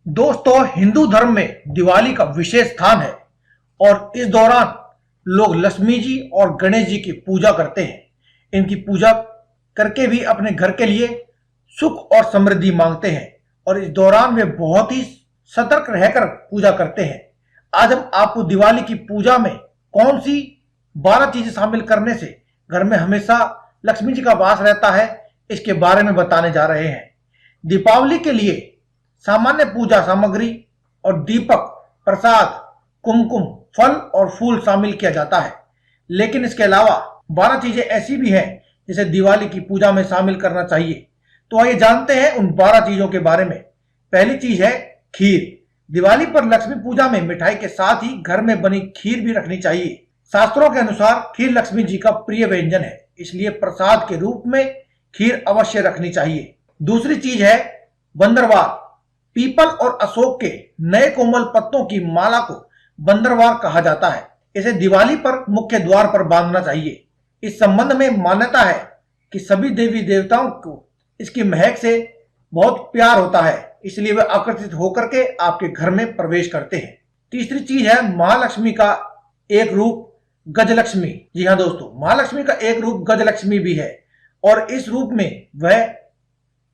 दोस्तों, हिंदू धर्म में दिवाली का विशेष स्थान है और इस दौरान लोग लक्ष्मी जी और गणेश जी की पूजा करते हैं। इनकी पूजा करके भी अपने घर के लिए सुख और समृद्धि मांगते हैं और इस दौरान वे बहुत ही सतर्क रहकर पूजा करते हैं। आज हम आपको दिवाली की पूजा में कौन सी 12 चीजें शामिल करने से घर में हमेशा लक्ष्मी जी का वास रहता है, इसके बारे में बताने जा रहे हैं। दीपावली के लिए सामान्य पूजा सामग्री और दीपक, प्रसाद, कुमकुम, फल और फूल शामिल किया जाता है, लेकिन इसके अलावा 12 चीजें ऐसी भी हैं जिसे दिवाली की पूजा में शामिल करना चाहिए। तो आइए जानते हैं उन 12 चीजों के बारे में। पहली चीज है खीर। दिवाली पर लक्ष्मी पूजा में मिठाई के साथ ही घर में बनी खीर भी रखनी चाहिए। शास्त्रों के अनुसार खीर लक्ष्मी जी का प्रिय व्यंजन है, इसलिए प्रसाद के रूप में खीर अवश्य रखनी चाहिए। दूसरी चीज है बंदरवार। पीपल और अशोक के नए कोमल पत्तों की माला को बंदरवार कहा जाता है। इसे दिवाली पर मुख्य द्वार पर बांधना चाहिए। इस संबंध में मान्यता है कि सभी देवी देवताओं को इसकी महक से बहुत प्यार होता है, इसलिए वे आकर्षित होकर के आपके घर में प्रवेश करते हैं। तीसरी चीज है महालक्ष्मी का एक रूप गजलक्ष्मी। जी हाँ दोस्तों, महालक्ष्मी का एक रूप गजलक्ष्मी भी है और इस रूप में वह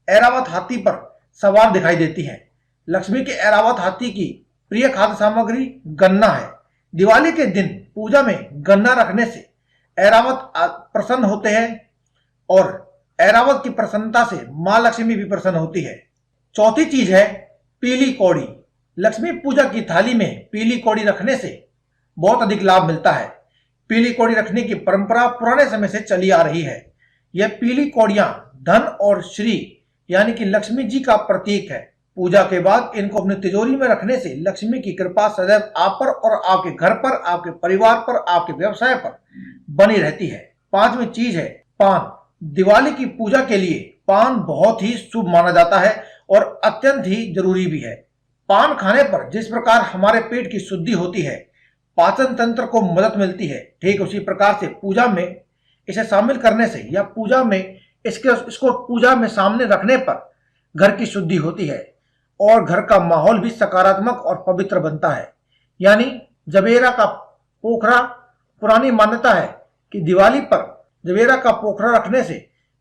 ऐरावत हाथी पर सवार दिखाई देती है। लक्ष्मी के ऐरावत हाथी की प्रिय खाद्य सामग्री गन्ना है। दिवाली के दिन पूजा में गन्ना रखने से ऐरावत प्रसन्न होते हैं और ऐरावत की प्रसन्नता से मां लक्ष्मी भी प्रसन्न होती है। चौथी चीज है पीली कौड़ी। लक्ष्मी पूजा की थाली में पीली कौड़ी रखने से बहुत अधिक लाभ मिलता है। पीली कौड़ी रखने की परंपरा पुराने समय से चली आ रही है। यह पीली कौड़ियां धन और श्री यानी कि लक्ष्मी जी का प्रतीक है। पूजा के बाद इनको अपनी तिजोरी में रखने से लक्ष्मी की कृपा सदैव आप पर और आपके घर पर, आपके परिवार पर, आपके व्यवसाय पर बनी रहती है। पांचवी चीज है पान। दिवाली की पूजा के लिए पान बहुत ही शुभ माना जाता है और अत्यंत ही जरूरी भी है। पान खाने पर जिस प्रकार हमारे पेट की शुद्धि होती है, पाचन तंत्र को मदद मिलती है, ठीक उसी प्रकार से पूजा में इसे शामिल करने से या पूजा में इसको पूजा में सामने रखने पर घर की शुद्धि होती है और घर का माहौल भी सकारात्मक और पवित्र बनता है। यानी जवेरा का पोखरा, पुरानी मान्यता है कि दिवाली पर जवेरा का पोखरा रखने से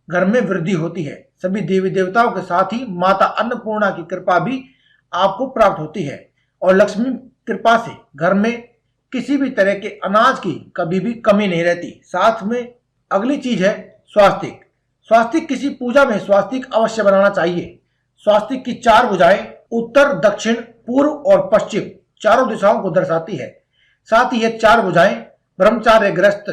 घर में वृद्धि होती है। सभी देवी देवताओं के साथ ही माता अन्नपूर्णा की कृपा भी आपको प्राप्त होती है और लक्ष्मी कृपा से घर में किसी भी तरह के अनाज की कभी भी कमी नहीं रहती। साथ में अगली चीज है स्वास्तिक। स्वास्तिक किसी पूजा में स्वास्तिक अवश्य बनाना चाहिए। स्वास्तिक की 4 भुजाएं उत्तर, दक्षिण, पूर्व और पश्चिम चारों दिशाओं को दर्शाती है। साथ ही ये 4 भुजाएं ब्रह्मचार्य ग्रस्त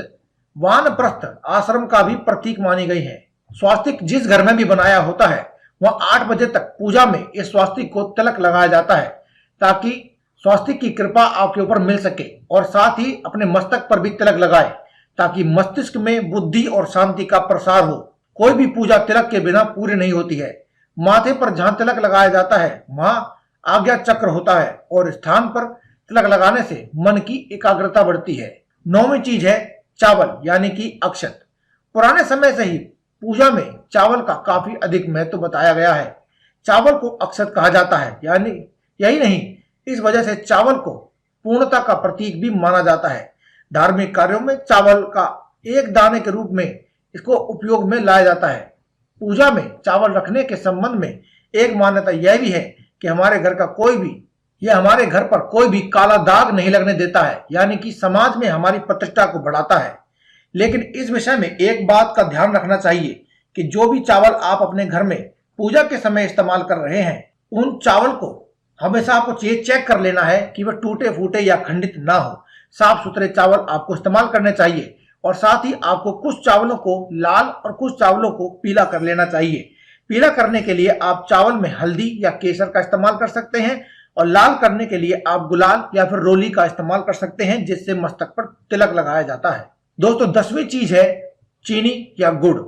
वानप्रस्थ आश्रम का भी प्रतीक मानी गई है। स्वास्तिक जिस घर में भी बनाया होता है वह 8 बजे तक पूजा में इस स्वास्तिक को तिलक लगाया जाता है ताकि स्वास्तिक की कृपा आपके ऊपर मिल सके, और साथ ही अपने मस्तक पर भी तिलक लगाए ताकि मस्तिष्क में बुद्धि और शांति का प्रसार हो। कोई भी पूजा तिलक के बिना पूरी नहीं होती है। माथे पर जहां तिलक लगाया जाता है वहां आज्ञा चक्र होता है और स्थान पर तिलक लगाने से मन की एकाग्रता बढ़ती है। 9वीं चीज है चावल यानी कि अक्षत। पुराने समय से ही पूजा में चावल का काफी अधिक महत्व बताया गया है। चावल को अक्षत कहा जाता है, यानी यही नहीं, इस वजह से चावल को पूर्णता का प्रतीक भी माना जाता है। धार्मिक कार्यों में चावल का एक दाने के रूप में इसको उपयोग में लाया जाता है। पूजा में चावल रखने के संबंध में एक मान्यता यह भी है कि हमारे घर पर कोई भी काला दाग नहीं लगने देता है, यानी कि समाज में हमारी प्रतिष्ठा को बढ़ाता है। लेकिन इस विषय में एक बात का ध्यान रखना चाहिए कि जो भी चावल आप अपने घर में पूजा के समय इस्तेमाल कर रहे हैं, उन चावल को हमेशा आपको ये चेक कर लेना है कि वह टूटे फूटे या खंडित ना हो। साफ सुथरे चावल आपको इस्तेमाल करने चाहिए और साथ ही आपको कुछ चावलों को लाल और कुछ चावलों को पीला कर लेना चाहिए। पीला करने के लिए आप चावल में हल्दी या केसर का इस्तेमाल कर सकते हैं और लाल करने के लिए आप गुलाल या फिर रोली का इस्तेमाल कर सकते हैं, जिससे मस्तक पर तिलक लगाया जाता है। दोस्तों, 10वीं चीज है चीनी या गुड़।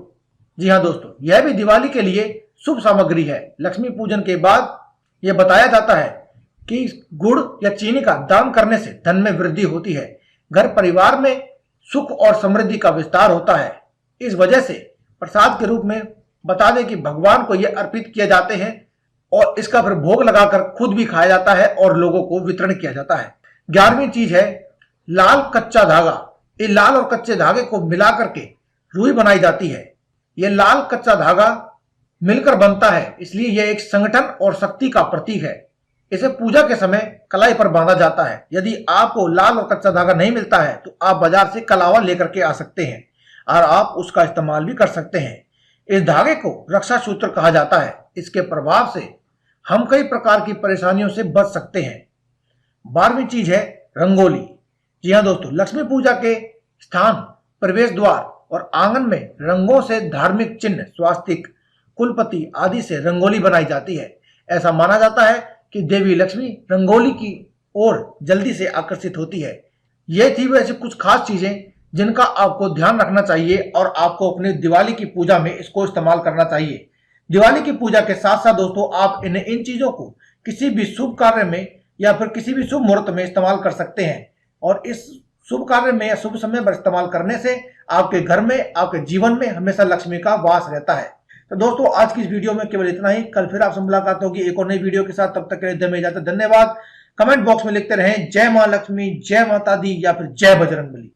जी हाँ दोस्तों, यह भी दिवाली के लिए शुभ सामग्री है। लक्ष्मी पूजन के बाद यह बताया जाता है कि गुड़ या चीनी का दान करने से धन में वृद्धि होती है, घर परिवार में सुख और समृद्धि का विस्तार होता है। इस वजह से प्रसाद के रूप में बता दें कि भगवान को ये अर्पित किए जाते हैं और इसका फिर भोग लगाकर खुद भी खाया जाता है और लोगों को वितरण किया जाता है। 11वीं चीज है लाल कच्चा धागा। ये लाल और कच्चे धागे को मिला करके रुई बनाई जाती है। यह लाल कच्चा धागा मिलकर बनता है, इसलिए यह एक संगठन और शक्ति का प्रतीक है। इसे पूजा के समय कलाई पर बांधा जाता है। यदि आपको लाल और कच्चा धागा नहीं मिलता है तो आप बाजार से कलावा लेकर के आ सकते हैं और आप उसका इस्तेमाल भी कर सकते हैं। इस धागे को रक्षा सूत्र कहा जाता है। इसके प्रभाव से हम कई प्रकार की परेशानियों से बच सकते हैं। 12वीं चीज है रंगोली। जी हाँ दोस्तों, लक्ष्मी पूजा के स्थान, प्रवेश द्वार और आंगन में रंगों से धार्मिक चिन्ह, स्वास्तिक, कुलपति आदि से रंगोली बनाई जाती है। ऐसा माना जाता है कि देवी लक्ष्मी रंगोली की ओर जल्दी से आकर्षित होती है। ये थी वैसे कुछ खास चीजें जिनका आपको ध्यान रखना चाहिए और आपको अपनी दिवाली की पूजा में इसको इस्तेमाल करना चाहिए। दिवाली की पूजा के साथ साथ दोस्तों आप इन चीजों को किसी भी शुभ कार्य में या फिर किसी भी शुभ मुहूर्त में इस्तेमाल कर सकते हैं और इस शुभ कार्य में या शुभ समय पर इस्तेमाल करने से आपके घर में, आपके जीवन में हमेशा लक्ष्मी का वास रहता है। तो दोस्तों आज की इस वीडियो में केवल इतना ही। कल फिर आपसे मुलाकात होगी एक और नई वीडियो के साथ। तब तक के लिए दे इजाजत। धन्यवाद। कमेंट बॉक्स में लिखते रहें जय मां लक्ष्मी, जय माता दी या फिर जय बजरंगबली।